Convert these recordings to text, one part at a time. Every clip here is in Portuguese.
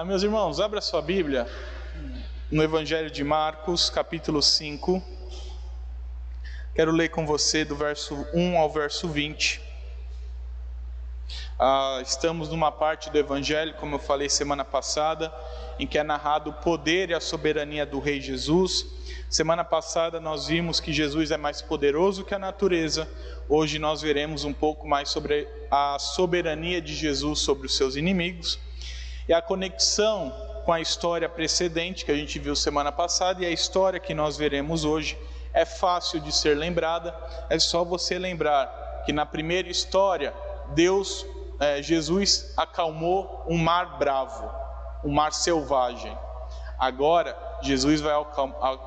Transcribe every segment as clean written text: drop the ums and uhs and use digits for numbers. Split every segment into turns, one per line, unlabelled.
Meus irmãos, abra sua Bíblia no Evangelho de Marcos, capítulo 5. Quero ler com você do verso 1 ao verso 20. Estamos numa parte do Evangelho, como eu falei semana passada, em que é narrado o poder e a soberania do Rei Jesus. Semana passada nós vimos que Jesus é mais poderoso que a natureza. Hoje nós veremos um pouco mais sobre a soberania de Jesus sobre os seus inimigos. E a conexão com a história precedente que a gente viu semana passada e a história que nós veremos hoje é fácil de ser lembrada. É só você lembrar que na primeira história Jesus acalmou um mar bravo, um mar selvagem. Agora Jesus vai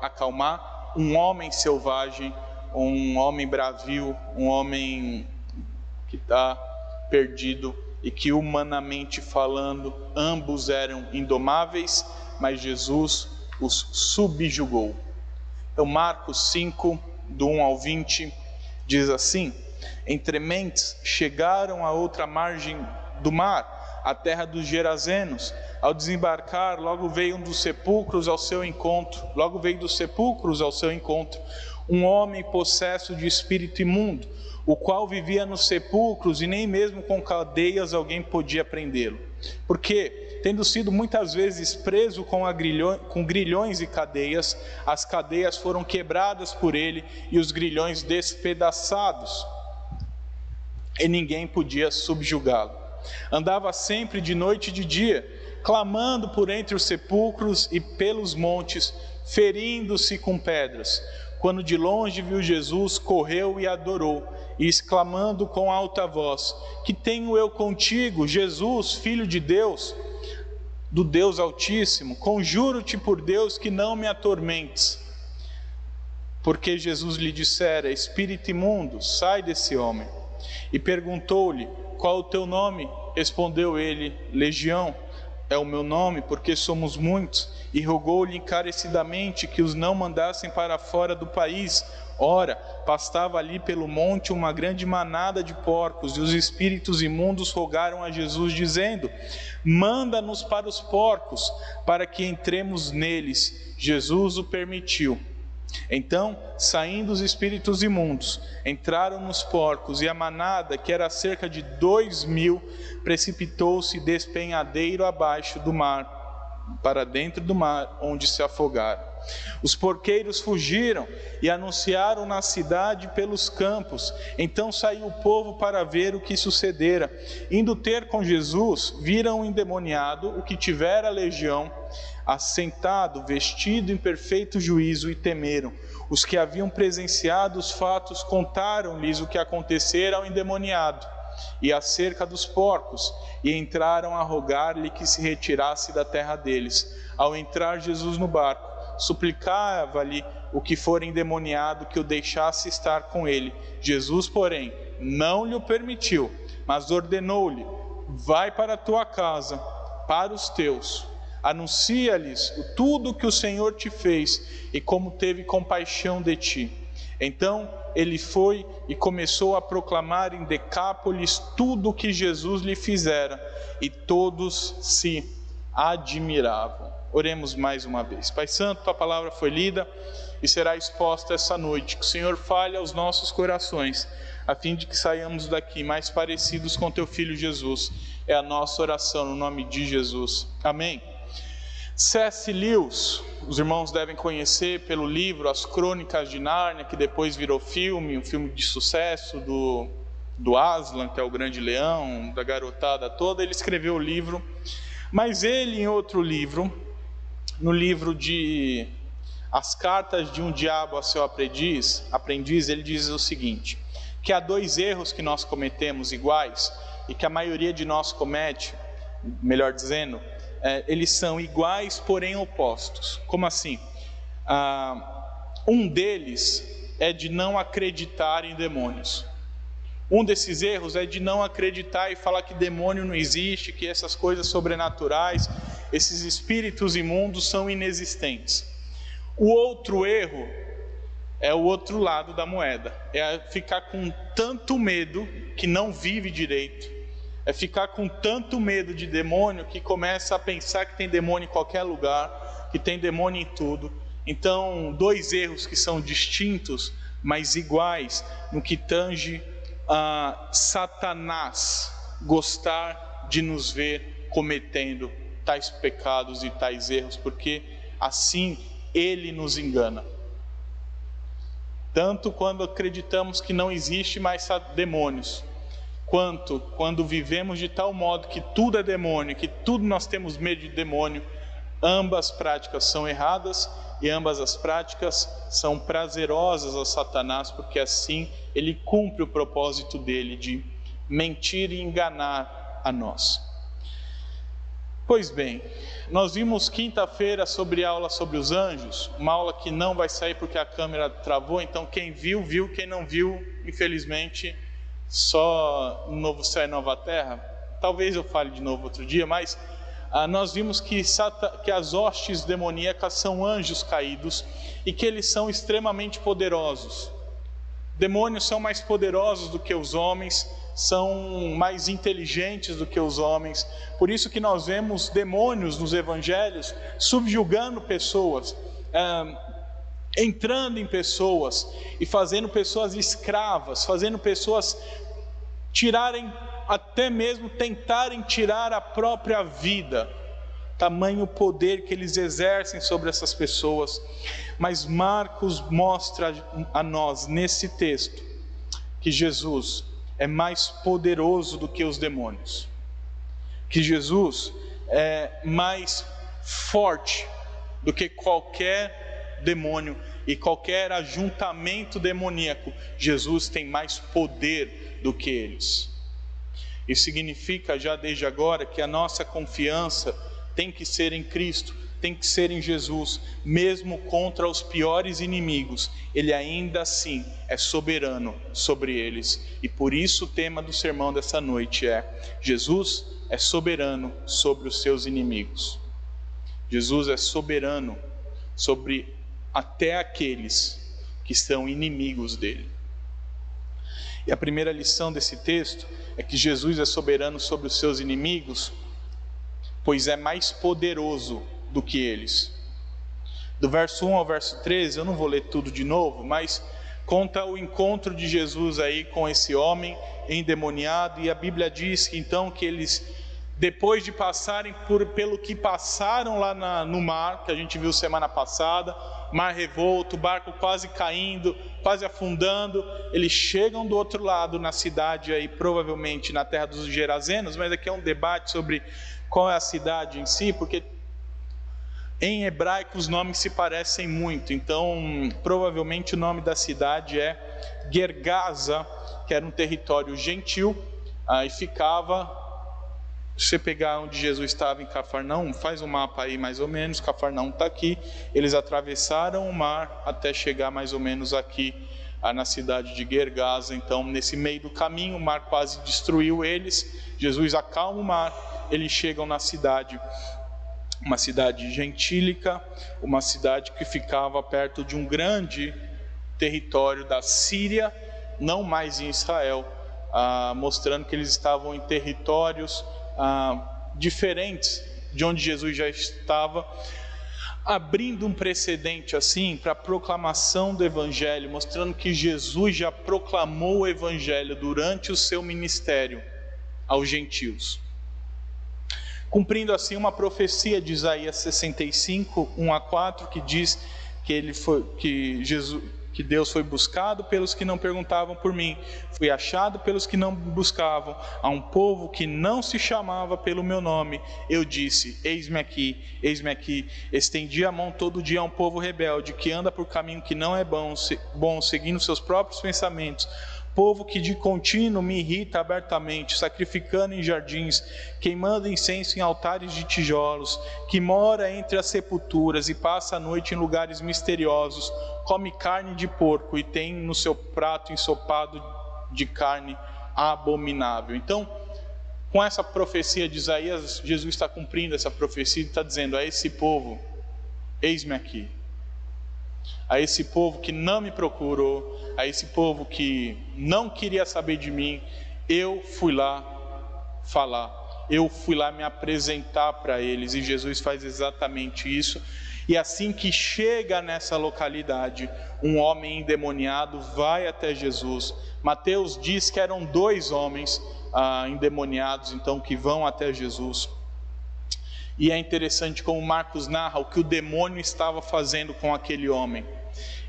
acalmar um homem selvagem, um homem bravio, um homem que está perdido e que, humanamente falando, ambos eram indomáveis, mas Jesus os subjugou. Então Marcos 5, do 1 ao 20, diz assim: Entre mentes chegaram à outra margem do mar, a terra dos Gerazenos. Ao desembarcar, logo veio dos sepulcros ao seu encontro um homem possesso de espírito imundo, o qual vivia nos sepulcros, e nem mesmo com cadeias alguém podia prendê-lo. Porque, tendo sido muitas vezes preso com grilhões e cadeias, as cadeias foram quebradas por ele e os grilhões despedaçados, e ninguém podia subjugá-lo. Andava sempre de noite e de dia, clamando por entre os sepulcros e pelos montes, ferindo-se com pedras. Quando de longe viu Jesus, correu e adorou, e exclamando com alta voz: Que tenho eu contigo, Jesus, Filho de Deus, do Deus Altíssimo? Conjuro-te por Deus que não me atormentes. Porque Jesus lhe dissera: Espírito imundo, sai desse homem. E perguntou-lhe: Qual o teu nome? Respondeu ele: Legião é o meu nome, porque somos muitos. E rogou-lhe encarecidamente que os não mandassem para fora do país. Ora, pastava ali pelo monte uma grande manada de porcos, e os espíritos imundos rogaram a Jesus, dizendo: Manda-nos para os porcos, para que entremos neles. Jesus o permitiu. Então, saindo os espíritos imundos, entraram nos porcos, e a manada, que era cerca de 2.000, precipitou-se despenhadeiro abaixo do mar, para dentro do mar, onde se afogaram. Os porqueiros fugiram e anunciaram na cidade pelos campos. Então saiu o povo para ver o que sucedera. Indo ter com Jesus, viram o endemoniado, o que tivera a legião, assentado, vestido em perfeito juízo, e temeram. Os que haviam presenciado os fatos contaram-lhes o que acontecera ao endemoniado e acerca dos porcos, e entraram a rogar-lhe que se retirasse da terra deles. Ao entrar Jesus no barco, suplicava-lhe o que fora endemoniado que o deixasse estar com ele. Jesus, porém, não lhe o permitiu, mas ordenou-lhe: Vai para a tua casa, para os teus, anuncia-lhes tudo o que o Senhor te fez e como teve compaixão de ti. Então ele foi e começou a proclamar em Decápolis tudo o que Jesus lhe fizera, e todos se admiravam. Oremos mais uma vez. Pai Santo, tua palavra foi lida e será exposta essa noite. Que o Senhor fale aos nossos corações, a fim de que saiamos daqui mais parecidos com teu Filho Jesus. É a nossa oração no nome de Jesus. Amém. C.S. Lewis, os irmãos devem conhecer pelo livro As Crônicas de Nárnia, que depois virou filme, um filme de sucesso do Aslan, que é o grande leão, da garotada toda. Ele escreveu o livro, mas ele, em outro livro, no livro de As Cartas de um Diabo a seu aprendiz, ele diz o seguinte: que há dois erros que nós cometemos iguais, e que a maioria de nós comete, melhor dizendo, eles são iguais, porém opostos. Como assim? Um deles é de não acreditar em demônios. Um desses erros é de não acreditar e falar que demônio não existe, que essas coisas sobrenaturais, esses espíritos imundos são inexistentes. O outro erro é o outro lado da moeda, é ficar com tanto medo que não vive direito, É ficar com tanto medo de demônio que começa a pensar que tem demônio em qualquer lugar, que tem demônio em tudo. Então, dois erros que são distintos, mas iguais no que tange a Satanás gostar de nos ver cometendo tais pecados e tais erros, porque assim ele nos engana. Tanto quando acreditamos que não existe mais demônios, quanto quando vivemos de tal modo que tudo é demônio, que tudo nós temos medo de demônio. Ambas práticas são erradas e ambas as práticas são prazerosas a Satanás, porque assim ele cumpre o propósito dele de mentir e enganar a nós. Pois bem, nós vimos quinta-feira sobre a aula sobre os anjos, uma aula que não vai sair porque a câmera travou, então quem viu, viu, quem não viu, infelizmente, só no Novo Céu e Nova Terra. Talvez eu fale de novo outro dia, mas nós vimos que as hostes demoníacas são anjos caídos e que eles são extremamente poderosos. Demônios são mais poderosos do que os homens, são mais inteligentes do que os homens. Por isso que nós vemos demônios nos evangelhos subjugando pessoas, entrando em pessoas e fazendo pessoas escravas, fazendo pessoas tirarem, até mesmo tentarem tirar a própria vida. Tamanho poder que eles exercem sobre essas pessoas. Mas Marcos mostra a nós nesse texto que Jesus é mais poderoso do que os demônios, que Jesus é mais forte do que qualquer demônio e qualquer ajuntamento demoníaco. Jesus tem mais poder do que eles. Isso significa já desde agora que a nossa confiança tem que ser em Cristo, tem que ser em Jesus. Mesmo contra os piores inimigos, Ele ainda assim é soberano sobre eles. E por isso o tema do sermão dessa noite é: Jesus é soberano sobre os seus inimigos. Jesus é soberano sobre até aqueles que são inimigos dele. E a primeira lição desse texto é que Jesus é soberano sobre os seus inimigos, pois é mais poderoso do que eles. Do verso 1 ao verso 13, eu não vou ler tudo de novo, mas conta o encontro de Jesus aí com esse homem endemoniado, e a Bíblia diz que então que eles, depois de passarem pelo que passaram lá no mar, que a gente viu semana passada, mar revolto, barco quase caindo, quase afundando, eles chegam do outro lado na cidade aí, provavelmente na terra dos Gerazenos, mas aqui é um debate sobre qual é a cidade em si, porque em hebraico os nomes se parecem muito, então provavelmente o nome da cidade é Gergasa, que era um território gentil, e ficava, se você pegar onde Jesus estava em Cafarnaum, faz um mapa aí mais ou menos, Cafarnaum está aqui, eles atravessaram o mar até chegar mais ou menos aqui na cidade de Gergasa. Então nesse meio do caminho o mar quase destruiu eles, Jesus acalma o mar, eles chegam na cidade, uma cidade gentílica, uma cidade que ficava perto de um grande território da Síria, não mais em Israel, mostrando que eles estavam em territórios diferentes de onde Jesus já estava, abrindo um precedente assim para a proclamação do Evangelho, mostrando que Jesus já proclamou o Evangelho durante o seu ministério aos gentios, cumprindo assim uma profecia de Isaías 65, 1-4, que diz que Deus foi buscado pelos que não perguntavam por mim, fui achado pelos que não buscavam, a um povo que não se chamava pelo meu nome, eu disse, eis-me aqui, estendi a mão todo dia a um povo rebelde, que anda por caminho que não é bom, seguindo seus próprios pensamentos, povo que de contínuo me irrita abertamente, sacrificando em jardins, queimando incenso em altares de tijolos, que mora entre as sepulturas e passa a noite em lugares misteriosos, come carne de porco e tem no seu prato ensopado de carne abominável. Então, com essa profecia de Isaías, Jesus está cumprindo essa profecia e está dizendo a esse povo, eis-me aqui. A esse povo que não me procurou, a esse povo que não queria saber de mim, eu fui lá falar. Eu fui lá me apresentar para eles, e Jesus faz exatamente isso. E assim que chega nessa localidade, um homem endemoniado vai até Jesus. Mateus diz que eram 2 homens endemoniados, então, que vão até Jesus. E é interessante como Marcos narra o que o demônio estava fazendo com aquele homem.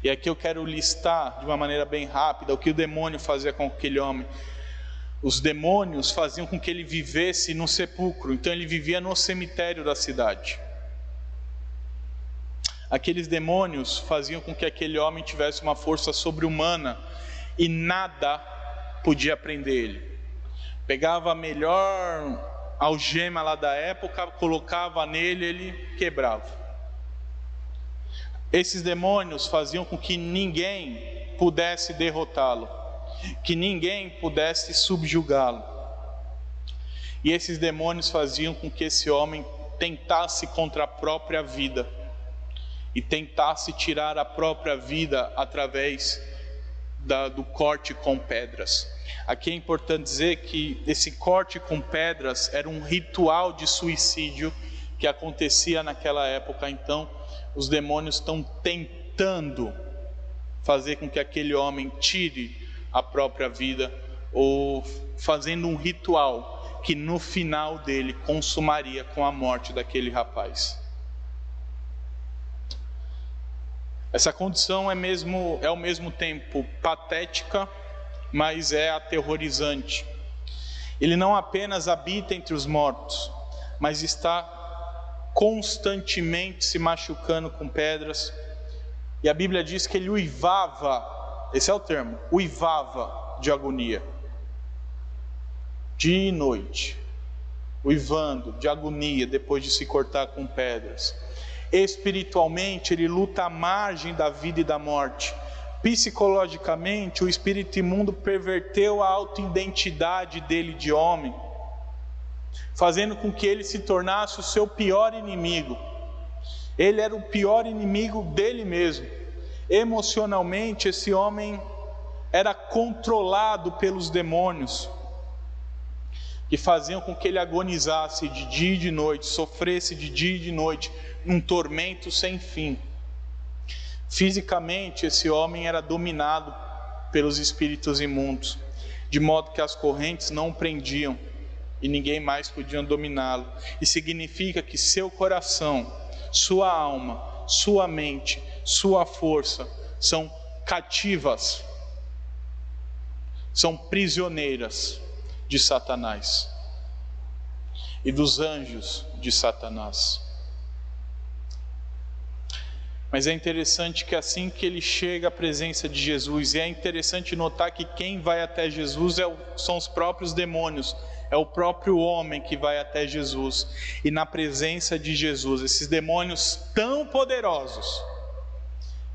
E aqui eu quero listar de uma maneira bem rápida o que o demônio fazia com aquele homem. Os demônios faziam com que ele vivesse no sepulcro, então ele vivia no cemitério da cidade. Aqueles demônios faziam com que aquele homem tivesse uma força sobre-humana e nada podia prender ele. Pegava a melhor algema lá da época, colocava nele, ele quebrava. Esses demônios faziam com que ninguém pudesse derrotá-lo, que ninguém pudesse subjugá-lo. E esses demônios faziam com que esse homem tentasse contra a própria vida, e tentasse tirar a própria vida através do corte com pedras. Aqui é importante dizer que esse corte com pedras era um ritual de suicídio que acontecia naquela época. Então os demônios estão tentando fazer com que aquele homem tire a própria vida, ou fazendo um ritual que no final dele consumaria com a morte daquele rapaz. Essa condição é ao mesmo tempo patética, mas é aterrorizante. Ele não apenas habita entre os mortos, mas está constantemente se machucando com pedras. E a Bíblia diz que ele uivava, esse é o termo, uivava de agonia, dia e noite, uivando de agonia depois de se cortar com pedras. Espiritualmente ele luta à margem da vida e da morte. Psicologicamente o espírito imundo perverteu a autoidentidade dele de homem, fazendo com que ele se tornasse o seu pior inimigo. Ele era o pior inimigo dele mesmo. Emocionalmente esse homem era controlado pelos demônios, que faziam com que ele agonizasse de dia e de noite, sofresse de dia e de noite, num tormento sem fim. Fisicamente esse homem era dominado pelos espíritos imundos, de modo que as correntes não o prendiam e ninguém mais podia dominá-lo. E significa que seu coração, sua alma, sua mente, sua força são cativas, são prisioneiras de Satanás e dos anjos de Satanás. Mas é interessante que assim que ele chega à presença de Jesus, e é interessante notar que quem vai até Jesus são os próprios demônios, é o próprio homem que vai até Jesus. E na presença de Jesus, esses demônios tão poderosos,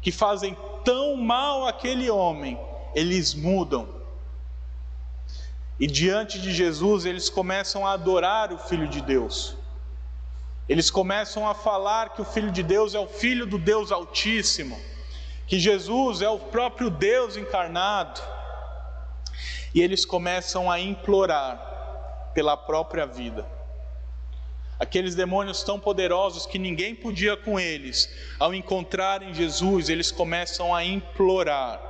que fazem tão mal àquele homem, eles mudam. E diante de Jesus eles começam a adorar o Filho de Deus. Eles começam a falar que o Filho de Deus é o Filho do Deus Altíssimo, que Jesus é o próprio Deus encarnado. E eles começam a implorar pela própria vida. Aqueles demônios tão poderosos que ninguém podia com eles, ao encontrarem Jesus, eles começam a implorar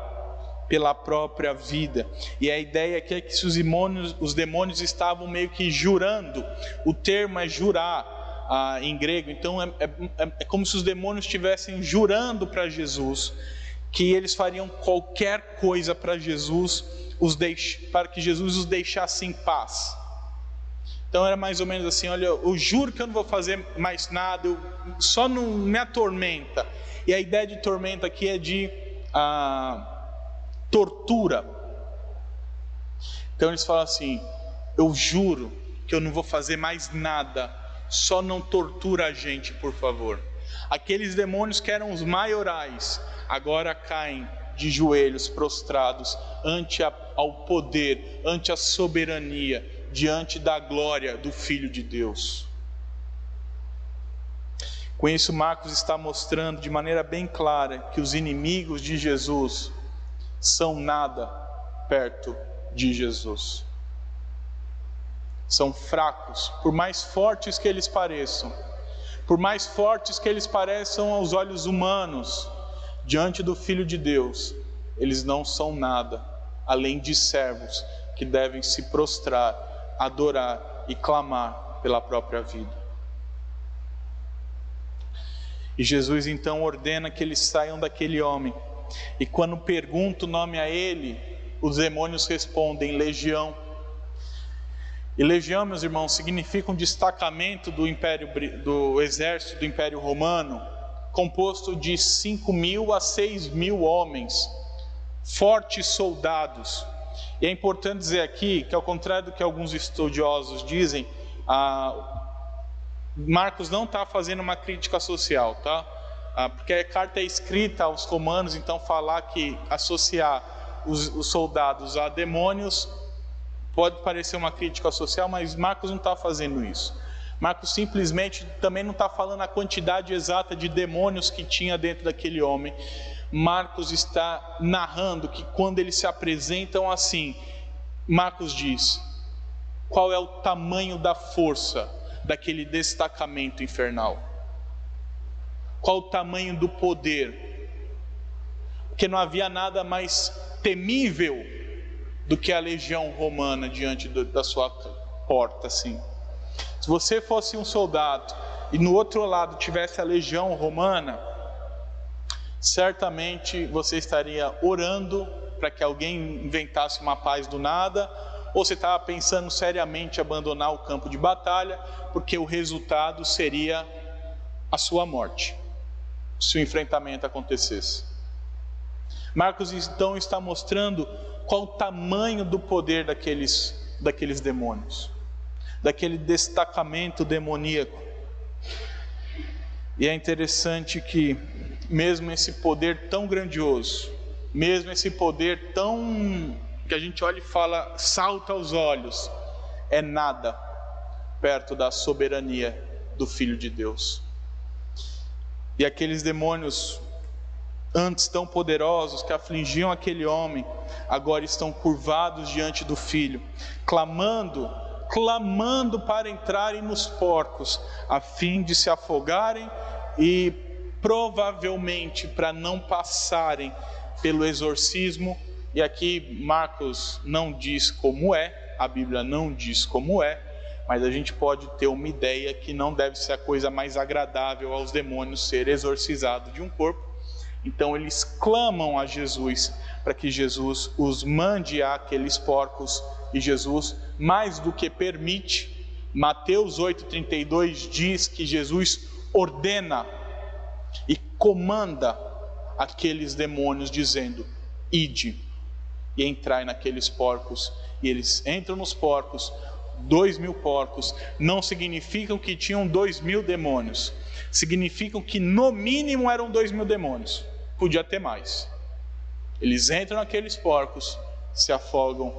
pela própria vida. E a ideia aqui é que se os demônios estavam meio que jurando, o termo é jurar em grego, então é como se os demônios estivessem jurando para Jesus que eles fariam qualquer coisa para Jesus, para que Jesus os deixasse em paz. Então era mais ou menos assim: olha, eu juro que eu não vou fazer mais nada, só não me atormenta. E a ideia de tormenta aqui é de tortura. Então eles falam assim: eu juro que eu não vou fazer mais nada, só não tortura a gente, por favor. Aqueles demônios que eram os maiorais, agora caem de joelhos prostrados ante ao poder, ante a soberania, diante da glória do Filho de Deus. Com isso, Marcos está mostrando de maneira bem clara que os inimigos de Jesus são nada perto de Jesus. são fracos, por mais fortes que eles pareçam. Por mais fortes que eles pareçam aos olhos humanos, diante do Filho de Deus, eles não são nada, além de servos que devem se prostrar, adorar e clamar pela própria vida. E Jesus então ordena que eles saiam daquele homem. E quando pergunta o nome a ele, os demônios respondem: Legião. E legião, meus irmãos, significa um destacamento do exército do Império Romano, composto de 5.000 a 6.000 homens, fortes soldados. E é importante dizer aqui que, ao contrário do que alguns estudiosos dizem, Marcos não está fazendo uma crítica social, tá? Porque a carta é escrita aos romanos, então falar que associar os soldados a demônios pode parecer uma crítica social, mas Marcos não está fazendo isso. Marcos simplesmente também não está falando a quantidade exata de demônios que tinha dentro daquele homem. Marcos está narrando que quando eles se apresentam assim, Marcos diz qual é o tamanho da força daquele destacamento infernal. Qual o tamanho do poder? Porque não havia nada mais temível do que a legião romana diante da sua porta, assim. Se você fosse um soldado e no outro lado tivesse a legião romana, certamente você estaria orando para que alguém inventasse uma paz do nada, ou você estava pensando seriamente em abandonar o campo de batalha, porque o resultado seria a sua morte, se o enfrentamento acontecesse. Marcos então está mostrando qual o tamanho do poder daqueles demônios, daquele destacamento demoníaco. E é interessante que mesmo esse poder tão grandioso, mesmo esse poder tão, que a gente olha e fala, salta aos olhos, é nada perto da soberania do Filho de Deus. E aqueles demônios, antes tão poderosos, que afligiam aquele homem, agora estão curvados diante do Filho, clamando para entrarem nos porcos, a fim de se afogarem e provavelmente para não passarem pelo exorcismo. E aqui Marcos não diz como é, a Bíblia não diz como é, mas a gente pode ter uma ideia que não deve ser a coisa mais agradável aos demônios ser exorcizado de um corpo. Então eles clamam a Jesus para que Jesus os mande àqueles porcos, e Jesus mais do que permite. Mateus 8,32 diz que Jesus ordena e comanda aqueles demônios, dizendo: ide e entrai naqueles porcos. E eles entram nos porcos. 2.000 porcos não significam que tinham 2.000 demônios, significam que no mínimo eram 2.000 demônios, podia ter mais. Eles entram naqueles porcos, se afogam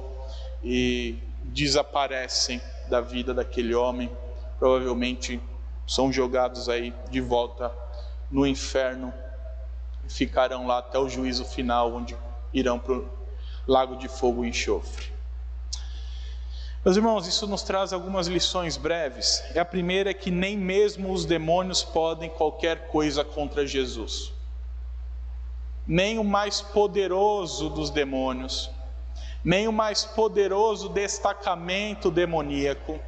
e desaparecem da vida daquele homem. Provavelmente são jogados aí de volta no inferno e ficarão lá até o juízo final, onde irão para o lago de fogo e enxofre. Meus irmãos, isso nos traz algumas lições breves. A primeira é que nem mesmo os demônios podem qualquer coisa contra Jesus. Nem o mais poderoso dos demônios, nem o mais poderoso destacamento demoníaco,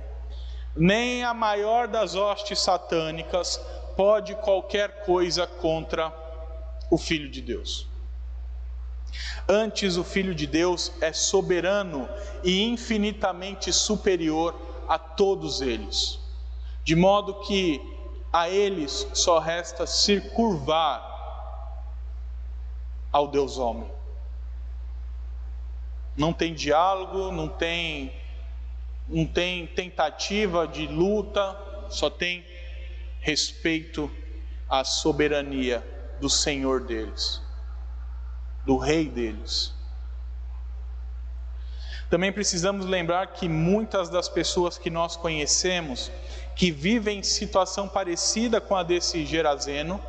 nem a maior das hostes satânicas pode qualquer coisa contra o Filho de Deus. Antes, o Filho de Deus é soberano e infinitamente superior a todos eles, de modo que a eles só resta se curvar ao Deus homem. Não tem diálogo, não tem tentativa de luta, só tem respeito à soberania do Senhor deles, do Rei deles. Também precisamos lembrar que muitas das pessoas que nós conhecemos, que vivem em situação parecida com a desse Gerazeno,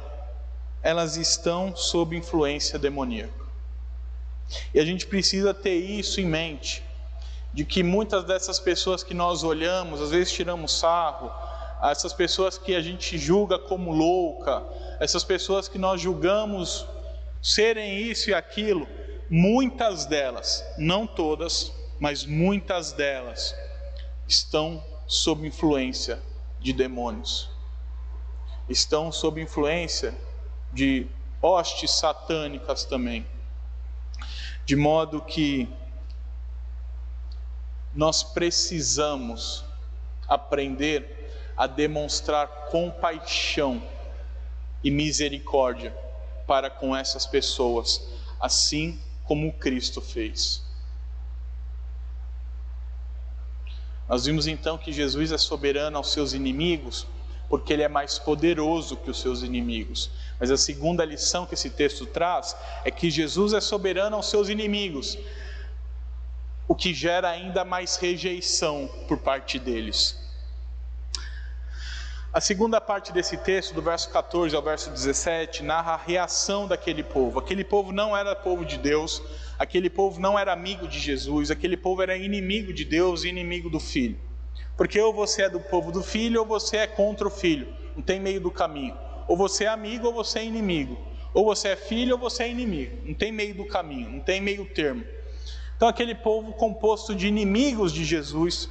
elas estão sob influência demoníaca. E a gente precisa ter isso em mente, de que muitas dessas pessoas que nós olhamos, às vezes tiramos sarro, essas pessoas que a gente julga como louca, essas pessoas que nós julgamos serem isso e aquilo, muitas delas, não todas, mas muitas delas estão sob influência de demônios, estão sob influência de hostes satânicas também, de modo que nós precisamos aprender a demonstrar compaixão e misericórdia para com essas pessoas, assim como Cristo fez. Nós vimos então que Jesus é soberano aos seus inimigos, porque Ele é mais poderoso que os seus inimigos. Mas a segunda lição que esse texto traz é que Jesus é soberano aos seus inimigos, o que gera ainda mais rejeição por parte deles. A segunda parte desse texto, do verso 14 ao verso 17, narra a reação daquele povo. Aquele povo não era povo de Deus, aquele povo não era amigo de Jesus, aquele povo era inimigo de Deus e inimigo do Filho. Porque ou você é do povo do Filho ou você é contra o Filho, não tem meio do caminho. Ou você é amigo ou você é inimigo, ou você é filho ou você é inimigo, não tem meio do caminho, não tem meio termo. Então aquele povo composto de inimigos de Jesus,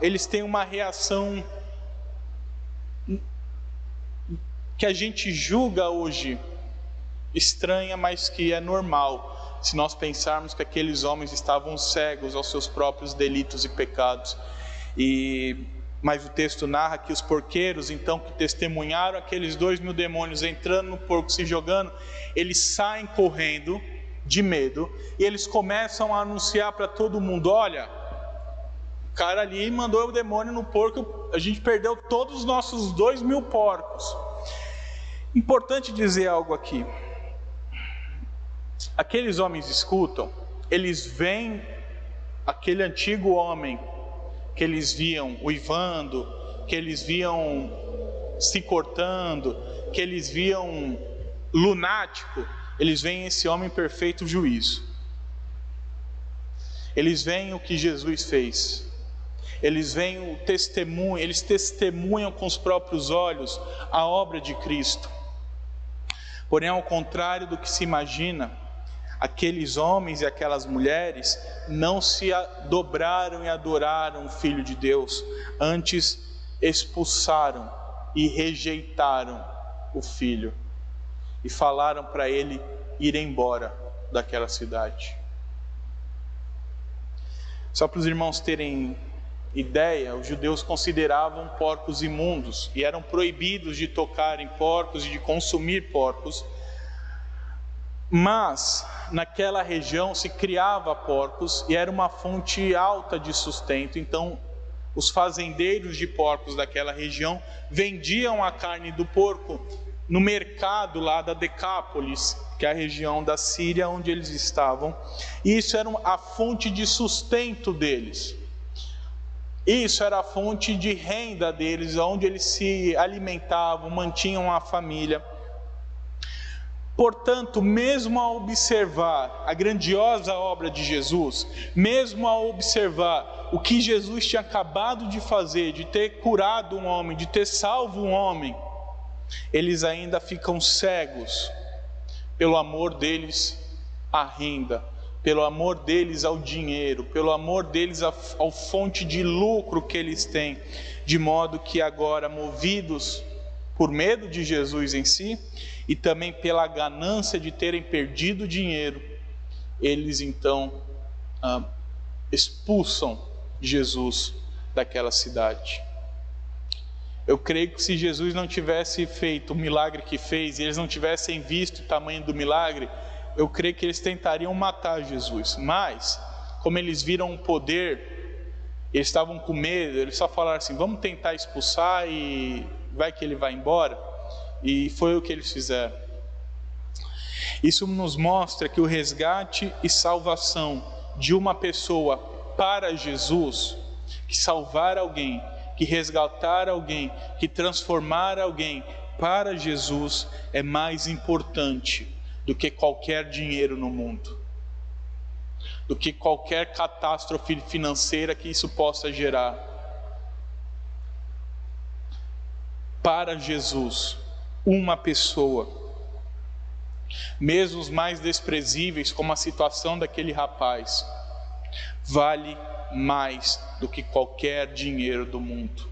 eles têm uma reação que a gente julga hoje estranha, mas que é normal, se nós pensarmos que aqueles homens estavam cegos aos seus próprios delitos e pecados. Mas o texto narra que os porqueiros, então, que testemunharam aqueles 2.000 demônios entrando no porco, se jogando, eles saem correndo de medo, e eles começam a anunciar para todo mundo: olha, o cara ali mandou o demônio no porco, a gente perdeu todos os nossos 2.000 porcos. Importante dizer algo aqui. Aqueles homens escutam, eles veem aquele antigo homem que eles viam uivando, que eles viam se cortando, que eles viam lunático, eles veem esse homem perfeito juízo. Eles veem o que Jesus fez. Eles veem o testemunho, eles testemunham com os próprios olhos a obra de Cristo. Porém, ao contrário do que se imagina, aqueles homens e aquelas mulheres não se dobraram e adoraram o Filho de Deus, antes expulsaram e rejeitaram o Filho e falaram para ele ir embora daquela cidade. Só para os irmãos terem ideia, os judeus consideravam porcos imundos e eram proibidos de tocar em porcos e de consumir porcos. Mas naquela região se criava porcos e era uma fonte alta de sustento. Então os fazendeiros de porcos daquela região vendiam a carne do porco no mercado lá da Decápolis, que é a região da Síria onde eles estavam, e isso era a fonte de sustento deles. Isso era a fonte de renda deles, onde eles se alimentavam, mantinham a família. Portanto, mesmo ao observar a grandiosa obra de Jesus, mesmo ao observar o que Jesus tinha acabado de fazer, de ter curado um homem, de ter salvo um homem, eles ainda ficam cegos pelo amor deles à renda, pelo amor deles ao dinheiro, pelo amor deles ao fonte de lucro que eles têm, de modo que agora, movidos por medo de Jesus em si, e também pela ganância de terem perdido dinheiro, eles então expulsam Jesus daquela cidade. Eu creio que se Jesus não tivesse feito o milagre que fez, e eles não tivessem visto o tamanho do milagre, eu creio que eles tentariam matar Jesus. Mas, como eles viram o poder, eles estavam com medo, eles só falaram assim: vamos tentar expulsar e vai que ele vai embora. E foi o que eles fizeram. Isso nos mostra que o resgate e salvação de uma pessoa para Jesus, que salvar alguém, que resgatar alguém, que transformar alguém para Jesus, é mais importante do que qualquer dinheiro no mundo. do que qualquer catástrofe financeira que isso possa gerar. Para Jesus, uma pessoa, mesmo os mais desprezíveis, como a situação daquele rapaz, vale mais do que qualquer dinheiro do mundo.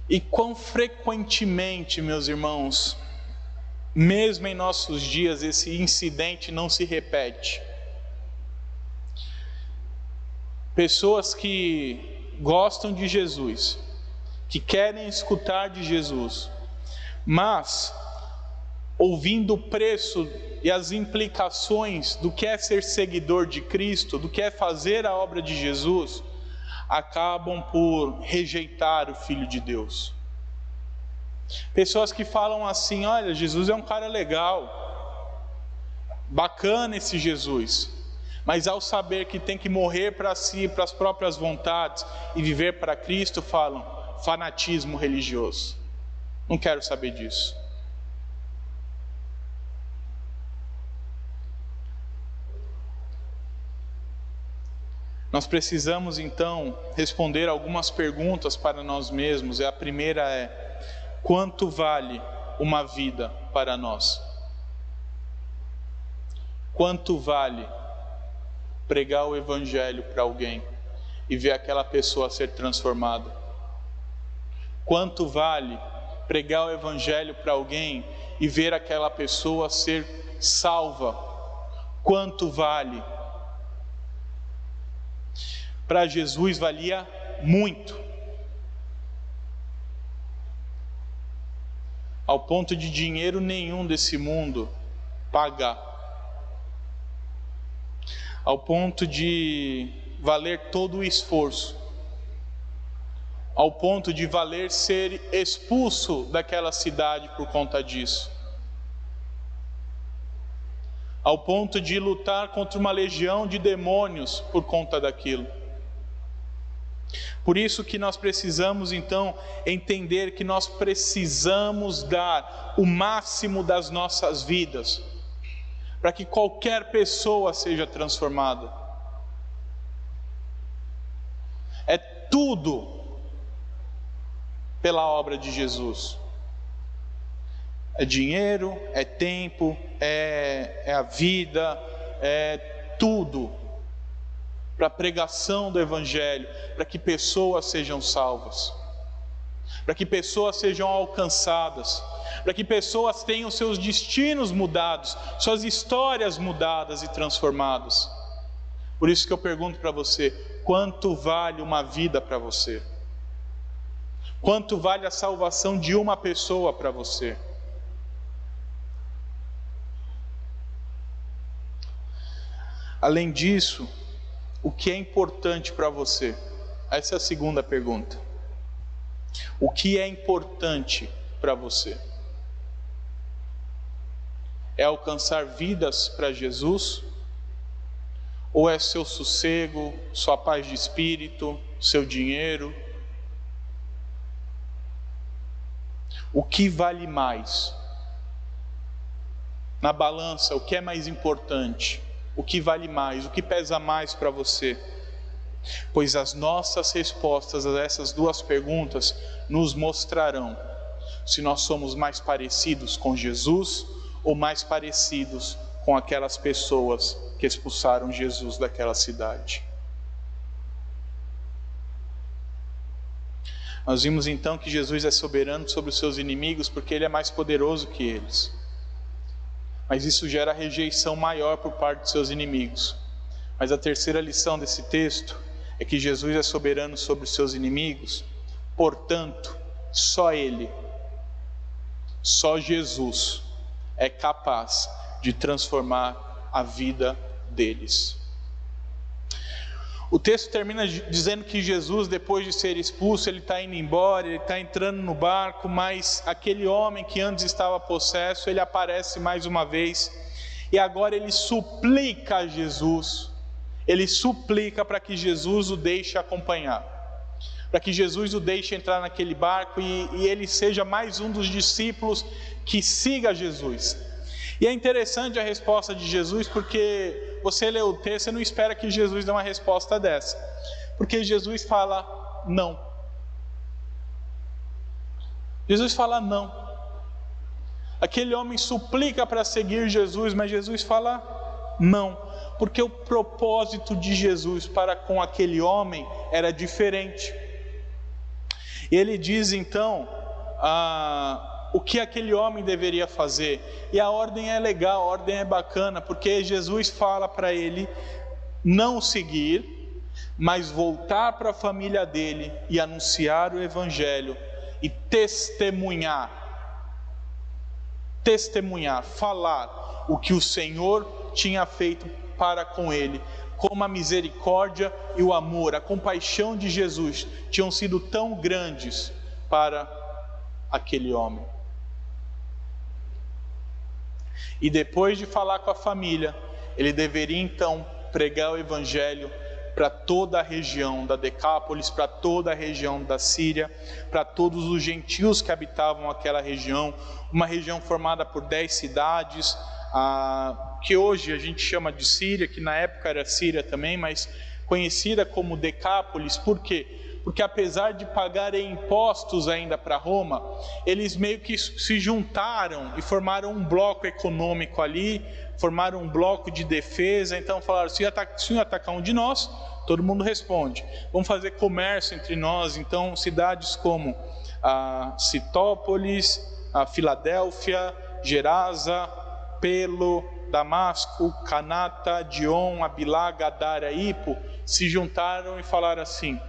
E quão frequentemente, meus irmãos, mesmo em nossos dias, esse incidente não se repete. Pessoas que gostam de Jesus, que querem escutar de Jesus, mas ouvindo o preço e as implicações do que é ser seguidor de Cristo, do que é fazer a obra de Jesus, acabam por rejeitar o Filho de Deus. Pessoas que falam assim: olha, Jesus é um cara legal, bacana esse Jesus, mas ao saber que tem que morrer para si, para as próprias vontades e viver para Cristo, falam: fanatismo religioso, não quero saber disso. Nós precisamos então responder algumas perguntas para nós mesmos. E a primeira é: quanto vale uma vida para nós? Quanto vale pregar o Evangelho para alguém e ver aquela pessoa ser transformada? Quanto vale pregar o Evangelho para alguém e ver aquela pessoa ser salva? Quanto vale? Para Jesus valia muito, ao ponto de dinheiro nenhum desse mundo pagar, ao ponto de valer todo o esforço, ao ponto de valer ser expulso daquela cidade por conta disso, ao ponto de lutar contra uma legião de demônios por conta daquilo. Por isso que nós precisamos então entender que nós precisamos dar o máximo das nossas vidas para que qualquer pessoa seja transformada. É tudo pela obra de Jesus. É dinheiro, é tempo, é a vida, é tudo para a pregação do Evangelho, para que pessoas sejam salvas, para que pessoas sejam alcançadas, para que pessoas tenham seus destinos mudados, suas histórias mudadas e transformadas. Por isso que eu pergunto para você: quanto vale uma vida para você? Quanto vale a salvação de uma pessoa para você? Além disso, o que é importante para você? Essa é a segunda pergunta. O que é importante para você? É alcançar vidas para Jesus? Ou é seu sossego, sua paz de espírito, seu dinheiro? O que vale mais? Na balança, o que é mais importante? O que vale mais? O que pesa mais para você? Pois as nossas respostas a essas duas perguntas nos mostrarão se nós somos mais parecidos com Jesus ou mais parecidos com aquelas pessoas que expulsaram Jesus daquela cidade. Nós vimos então que Jesus é soberano sobre os seus inimigos porque Ele é mais poderoso que eles. Mas isso gera rejeição maior por parte de seus inimigos. Mas a terceira lição desse texto é que Jesus é soberano sobre os seus inimigos, portanto, só Ele, só Jesus é capaz de transformar a vida deles. O texto termina dizendo que Jesus, depois de ser expulso, ele está indo embora, ele está entrando no barco, mas aquele homem que antes estava possesso, ele aparece mais uma vez, e agora ele suplica a Jesus, ele suplica para que Jesus o deixe acompanhar, para que Jesus o deixe entrar naquele barco e ele seja mais um dos discípulos que siga Jesus. E é interessante a resposta de Jesus, porque você lê o texto e não espera que Jesus dê uma resposta dessa, porque Jesus fala não. Jesus fala não. Aquele homem suplica para seguir Jesus, mas Jesus fala não, porque o propósito de Jesus para com aquele homem era diferente. E ele diz então o que aquele homem deveria fazer. E a ordem é legal, a ordem é bacana, porque Jesus fala para ele não seguir, mas voltar para a família dele e anunciar o evangelho e testemunhar, falar o que o Senhor tinha feito para com ele, como a misericórdia e o amor, a compaixão de Jesus tinham sido tão grandes para aquele homem. E depois de falar com a família, ele deveria então pregar o evangelho para toda a região da Decápolis, para toda a região da Síria, para todos os gentios que habitavam aquela região, uma região formada por 10 cidades, que hoje a gente chama de Síria, que na época era Síria também, mas conhecida como Decápolis. Por quê? Porque apesar de pagarem impostos ainda para Roma, eles meio que se juntaram e formaram um bloco econômico ali, formaram um bloco de defesa. Então falaram, se atacar um de nós, todo mundo responde. Vamos fazer comércio entre nós. Então cidades como Citópolis, Filadélfia, Gerasa, Pelo, Damasco, Canata, Dion, Abilá, Gadara, Ipo, se juntaram e falaram assim: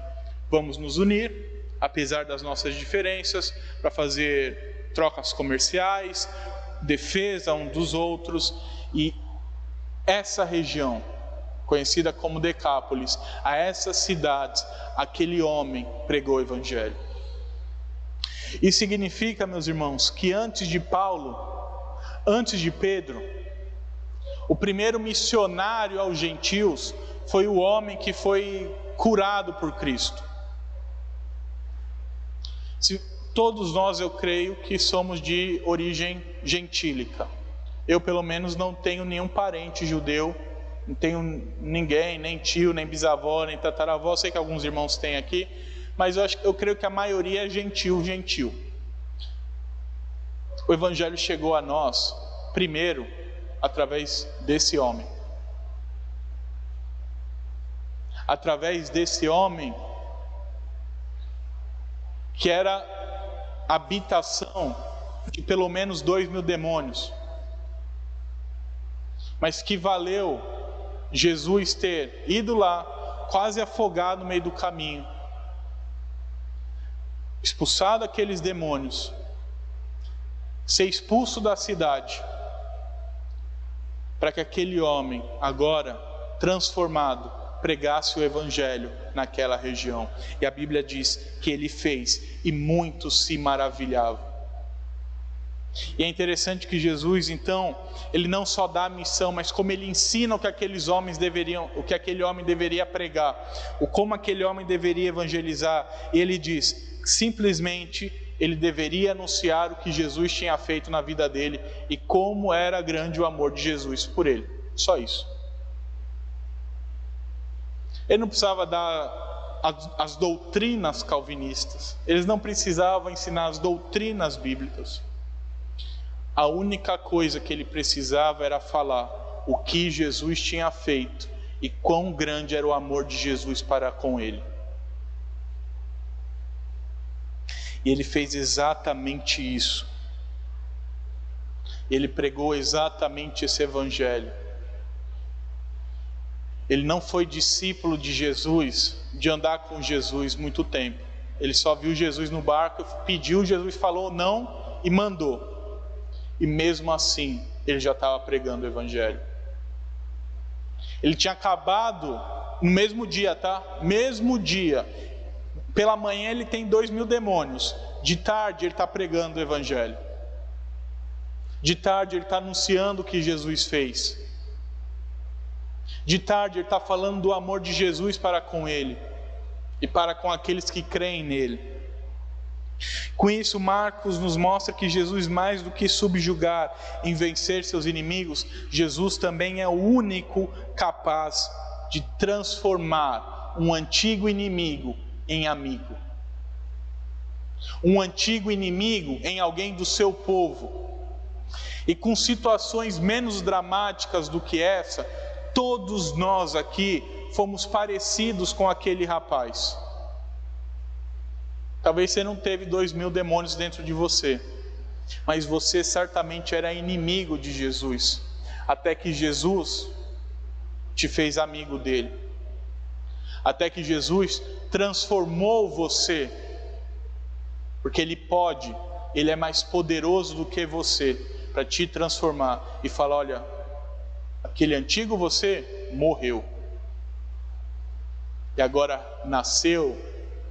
vamos nos unir, apesar das nossas diferenças, para fazer trocas comerciais, defesa um dos outros. E essa região, conhecida como Decápolis, a essas cidades, aquele homem pregou o evangelho. Isso significa, meus irmãos, que antes de Paulo, antes de Pedro, o primeiro missionário aos gentios foi o homem que foi curado por Cristo. Todos nós, eu creio que somos de origem gentílica. Eu, pelo menos, não tenho nenhum parente judeu, não tenho ninguém, nem tio, nem bisavó, nem tataravó. Sei que alguns irmãos têm aqui, mas eu creio que a maioria é gentil. O evangelho chegou a nós primeiro através desse homem. Através desse homem que era habitação de pelo menos 2.000 demônios, mas que valeu Jesus ter ido lá, quase afogado no meio do caminho, expulsado aqueles demônios, ser expulso da cidade, para que aquele homem, agora transformado, pregasse o evangelho naquela região. E a Bíblia diz que ele fez, e muitos se maravilhavam. E é interessante que Jesus, então, ele não só dá a missão, mas como ele ensina o que aquele homem deveria pregar, como aquele homem deveria evangelizar. E ele diz, simplesmente, ele deveria anunciar o que Jesus tinha feito na vida dele e como era grande o amor de Jesus por ele. Só isso. Ele não precisava dar as doutrinas calvinistas. Eles não precisavam ensinar as doutrinas bíblicas. A única coisa que ele precisava era falar o que Jesus tinha feito e quão grande era o amor de Jesus para com ele. E ele fez exatamente isso. Ele pregou exatamente esse evangelho. Ele não foi discípulo de Jesus, de andar com Jesus muito tempo. Ele só viu Jesus no barco, pediu, Jesus falou não e mandou. E mesmo assim, ele já estava pregando o evangelho. Ele tinha acabado, no mesmo dia, Mesmo dia. Pela manhã ele tem 2.000 demônios. De tarde ele está pregando o evangelho. De tarde ele está anunciando o que Jesus fez. De tarde ele está falando do amor de Jesus para com ele e para com aqueles que creem nele. Com isso, Marcos nos mostra que Jesus, mais do que subjugar em vencer seus inimigos, Jesus também é o único capaz de transformar um antigo inimigo em amigo, um antigo inimigo em alguém do seu povo. E com situações menos dramáticas do que essa, todos nós aqui fomos parecidos com aquele rapaz. Talvez você não teve 2.000 demônios dentro de você, mas você certamente era inimigo de Jesus, até que Jesus te fez amigo dele, até que Jesus transformou você, porque Ele pode, Ele é mais poderoso do que você, para te transformar e falar: olha, aquele antigo você morreu, e agora nasceu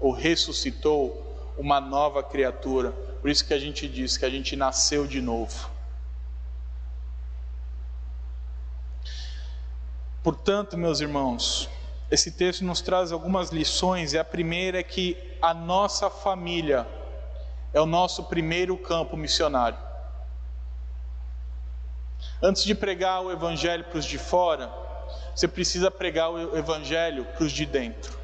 ou ressuscitou uma nova criatura. Por isso que a gente diz que a gente nasceu de novo. Portanto, meus irmãos, esse texto nos traz algumas lições, e a primeira é que a nossa família é o nosso primeiro campo missionário. Antes de pregar o evangelho para os de fora, você precisa pregar o evangelho para os de dentro.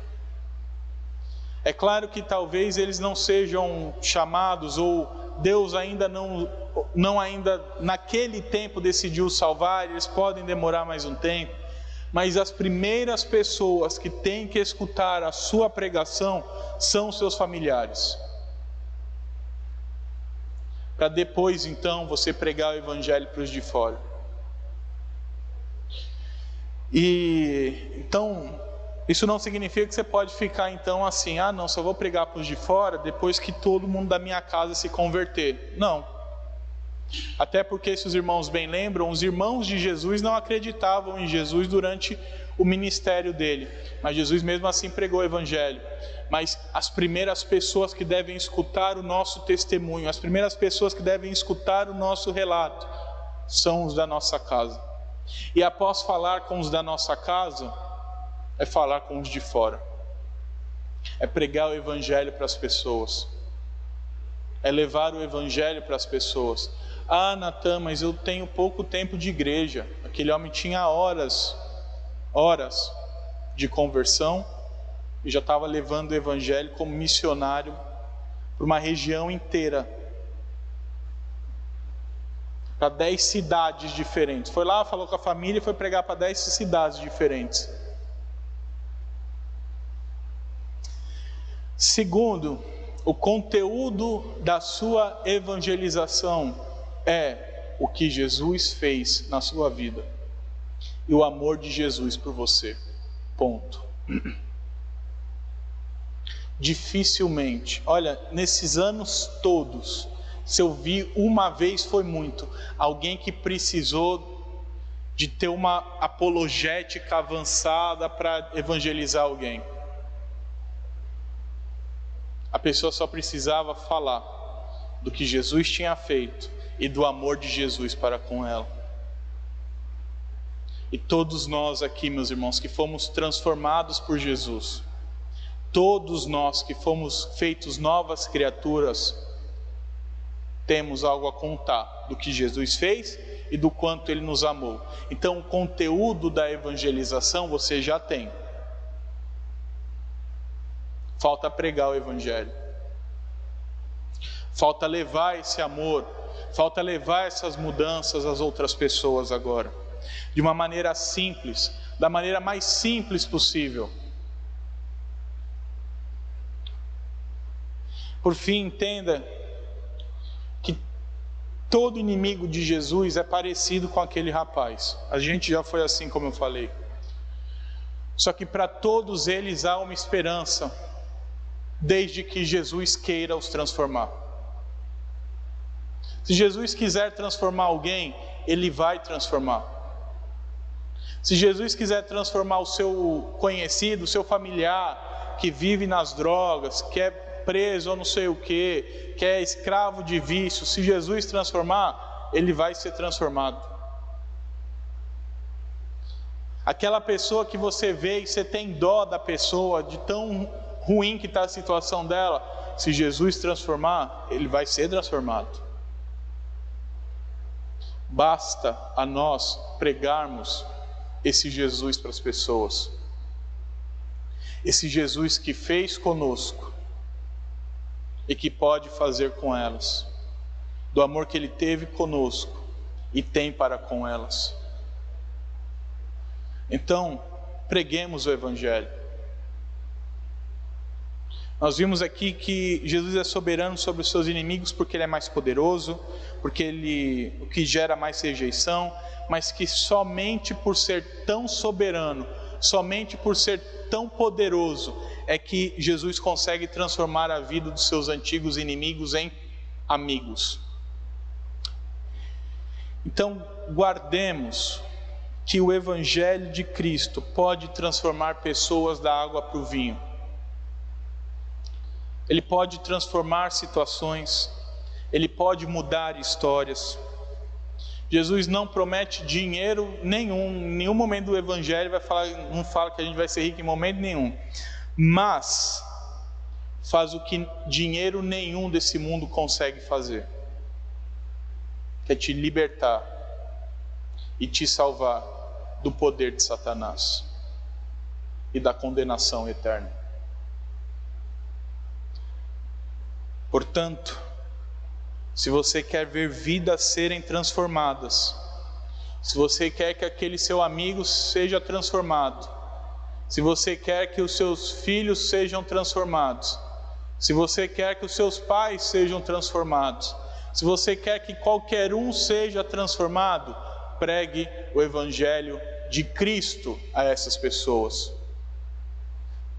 É claro que talvez eles não sejam chamados, ou Deus ainda não ainda naquele tempo decidiu salvar, eles podem demorar mais um tempo, mas as primeiras pessoas que têm que escutar a sua pregação são seus familiares, para depois então você pregar o evangelho para os de fora. E então, isso não significa que você pode ficar então assim: ah não, só vou pregar para os de fora depois que todo mundo da minha casa se converter. Não. Até porque, se os irmãos bem lembram, os irmãos de Jesus não acreditavam em Jesus durante o ministério dele, mas Jesus mesmo assim pregou o evangelho. Mas as primeiras pessoas que devem escutar o nosso testemunho, as primeiras pessoas que devem escutar o nosso relato, são os da nossa casa. E após falar com os da nossa casa, é falar com os de fora, é pregar o evangelho para as pessoas, é levar o evangelho para as pessoas. Ah, Natan, mas eu tenho pouco tempo de igreja. Aquele homem tinha horas de conversão e já estava levando o evangelho como missionário para uma região inteira, para 10 cidades diferentes. Foi lá, falou com a família e foi pregar para 10 cidades diferentes. Segundo, o conteúdo da sua evangelização é o que Jesus fez na sua vida e o amor de Jesus por você. Ponto. Dificilmente, olha, nesses anos todos, se eu vi uma vez foi muito, alguém que precisou de ter uma apologética avançada para evangelizar alguém. A pessoa só precisava falar do que Jesus tinha feito e do amor de Jesus para com ela. E todos nós aqui, meus irmãos, que fomos transformados por Jesus, todos nós que fomos feitos novas criaturas, temos algo a contar do que Jesus fez e do quanto Ele nos amou. Então, o conteúdo da evangelização você já tem. Falta pregar o evangelho, falta levar esse amor, falta levar essas mudanças às outras pessoas agora, de uma maneira simples, da maneira mais simples possível. Por fim, entenda que todo inimigo de Jesus é parecido com aquele rapaz. A gente já foi assim, como eu falei. Só que para todos eles há uma esperança, desde que Jesus queira os transformar. Se Jesus quiser transformar alguém, Ele vai transformar. Se Jesus quiser transformar o seu conhecido, o seu familiar, que vive nas drogas, que é preso ou não sei o que é escravo de vício, se Jesus transformar, ele vai ser transformado. Aquela pessoa que você vê e você tem dó da pessoa, de tão ruim que está a situação dela, se Jesus transformar, ele vai ser transformado. Basta a nós pregarmos esse Jesus para as pessoas. Esse Jesus que fez conosco e que pode fazer com elas. Do amor que ele teve conosco e tem para com elas. Então, preguemos o Evangelho. Nós vimos aqui que Jesus é soberano sobre os seus inimigos porque ele é mais poderoso, porque o que gera mais rejeição, mas que somente por ser tão soberano, somente por ser tão poderoso, é que Jesus consegue transformar a vida dos seus antigos inimigos em amigos. Então, guardemos que o Evangelho de Cristo pode transformar pessoas da água para o vinho. Ele pode transformar situações, ele pode mudar histórias. Jesus não promete dinheiro nenhum, em nenhum momento do Evangelho não fala que a gente vai ser rico em momento nenhum, mas faz o que dinheiro nenhum desse mundo consegue fazer, que é te libertar e te salvar do poder de Satanás e da condenação eterna. Portanto, se você quer ver vidas serem transformadas, se você quer que aquele seu amigo seja transformado, se você quer que os seus filhos sejam transformados, se você quer que os seus pais sejam transformados, se você quer que qualquer um seja transformado, pregue o Evangelho de Cristo a essas pessoas.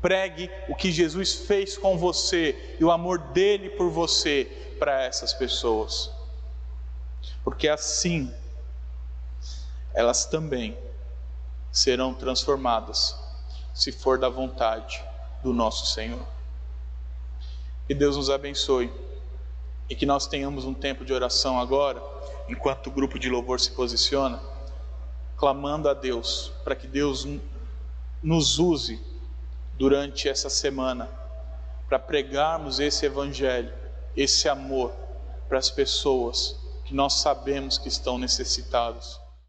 Pregue o que Jesus fez com você e o amor dele por você para essas pessoas. Porque assim, elas também serão transformadas, se for da vontade do nosso Senhor. Que Deus nos abençoe e que nós tenhamos um tempo de oração agora, enquanto o grupo de louvor se posiciona, clamando a Deus para que Deus nos use durante essa semana para pregarmos esse Evangelho, esse amor para as pessoas que nós sabemos que estão necessitadas.